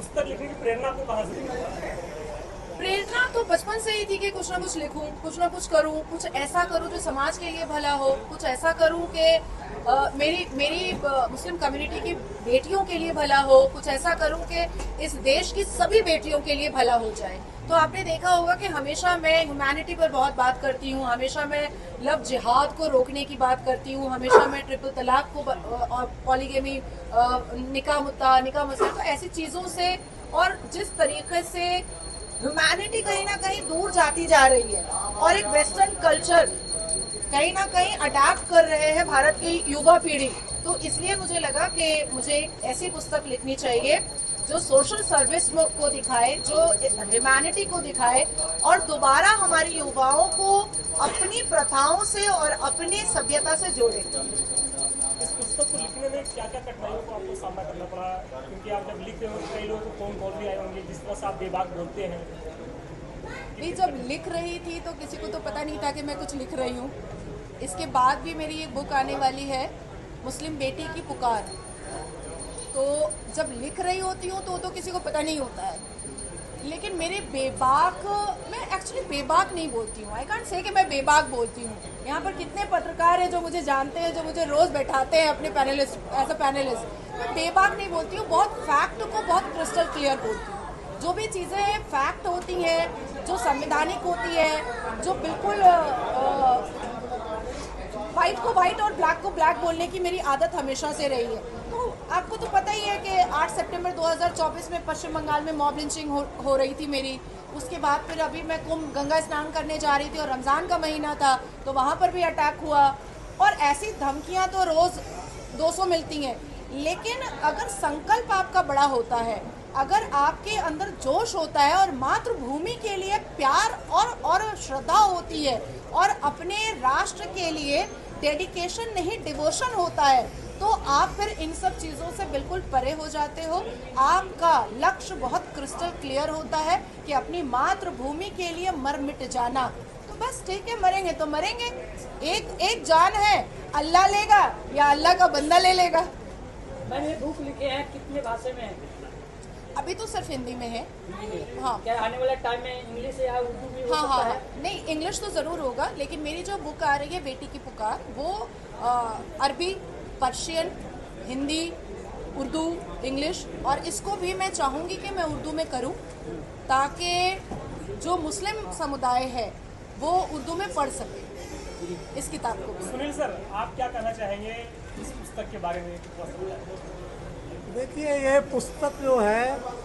पुस्तक लिखने की प्रेरणा आपको कहाँ से मिली? प्रेरणा तो बचपन से ही थी कि कुछ ना कुछ लिखूं, कुछ ना कुछ करूं, कुछ ऐसा करूं जो समाज के लिए भला हो, कुछ ऐसा करूं कि मेरी मेरी मुस्लिम कम्युनिटी की बेटियों के लिए भला हो, कुछ ऐसा करूं कि इस देश की सभी बेटियों के लिए भला हो जाए। तो आपने देखा होगा कि हमेशा मैं ह्यूमैनिटी पर बहुत बात करती हूँ, हमेशा मैं लव जिहाद को रोकने की बात करती हूँ, हमेशा मैं ट्रिपल तलाक को और पॉलीगेमी, निकाह मसला, तो ऐसी चीज़ों से और जिस तरीके से ह्यूमैनिटी कहीं ना कहीं दूर जाती जा रही है और एक वेस्टर्न कल्चर कहीं ना कहीं अडैप्ट कर रहे हैं भारत की युवा पीढ़ी, तो इसलिए मुझे लगा कि मुझे एक ऐसी पुस्तक लिखनी चाहिए जो सोशल सर्विस को दिखाए, जो ह्यूमैनिटी को दिखाए और दोबारा हमारी युवाओं को अपनी प्रथाओं से और अपनी सभ्यता से जोड़े। इस पुस्तक को लिखने में क्या क्या कठिनाइयों को आपको सामना करना पड़ा? क्योंकि आप जब लिख रहे हो कई लोगों को फोन कॉल भी आए होंगे, जिस तरह से आप बेबाक बोलते हैं। भी जब लिख रही थी तो किसी को तो पता नहीं था कि मैं कुछ लिख रही हूँ। इसके बाद भी मेरी एक बुक आने वाली है, मुस्लिम बेटी की पुकार। तो जब लिख रही होती हूँ तो किसी को पता नहीं होता है, लेकिन मेरे बेबाक, मैं एक्चुअली बेबाक नहीं बोलती हूँ। आई कांट से कि मैं बेबाक बोलती हूँ। यहाँ पर कितने पत्रकार हैं जो मुझे जानते हैं, जो मुझे रोज़ बैठाते हैं अपने पैनलिस्ट, एज अ पैनलिस्ट। मैं बेबाक नहीं बोलती हूँ, बहुत फैक्ट को बहुत क्रिस्टल क्लियर बोलती हूँ। जो भी चीज़ें फैक्ट होती हैं, जो संवैधानिक होती है, जो बिल्कुल वाइट को वाइट और ब्लैक को ब्लैक बोलने की मेरी आदत हमेशा से रही है। तो आपको तो पता ही है कि 8 सितंबर 2024 में पश्चिम बंगाल में मॉब लिंचिंग हो रही थी मेरी। उसके बाद फिर अभी मैं कुंभ गंगा स्नान करने जा रही थी और रमज़ान का महीना था, तो वहाँ पर भी अटैक हुआ। और ऐसी धमकियाँ तो रोज़ 200 मिलती हैं, लेकिन अगर संकल्प आपका बड़ा होता है, अगर आपके अंदर जोश होता है और मातृभूमि के लिए प्यार और श्रद्धा होती है और अपने राष्ट्र के लिए डेडिकेशन नहीं डिवोशन होता है, तो आप फिर इन सब चीज़ों से बिल्कुल परे हो जाते हो। आपका लक्ष्य बहुत क्रिस्टल क्लियर होता है कि अपनी मातृभूमि के लिए मर मिट जाना। तो बस ठीक है, मरेंगे तो मरेंगे, एक जान है, अल्लाह लेगा या अल्लाह का बंदा ले लेगा। मैंने बुक लिखे हैं, कितने भाषा में है? अभी तो सिर्फ हिंदी में है। हाँ, क्या आने वाले टाइम में इंग्लिश या उर्दू भी हो हाँ सकता हाँ है? हाँ, नहीं इंग्लिश तो ज़रूर होगा, लेकिन मेरी जो बुक आ रही है बेटी की पुकार, वो अरबी, पर्शियन, हिंदी, उर्दू, इंग्लिश, और इसको भी मैं चाहूँगी कि मैं उर्दू में करूँ, ताकि जो मुस्लिम समुदाय है वो उर्दू में पढ़ सके इस किताब को भी। सुनील सर, आप क्या कहना चाहेंगे इस पुस्तक के बारे में? देखिए, ये पुस्तक जो है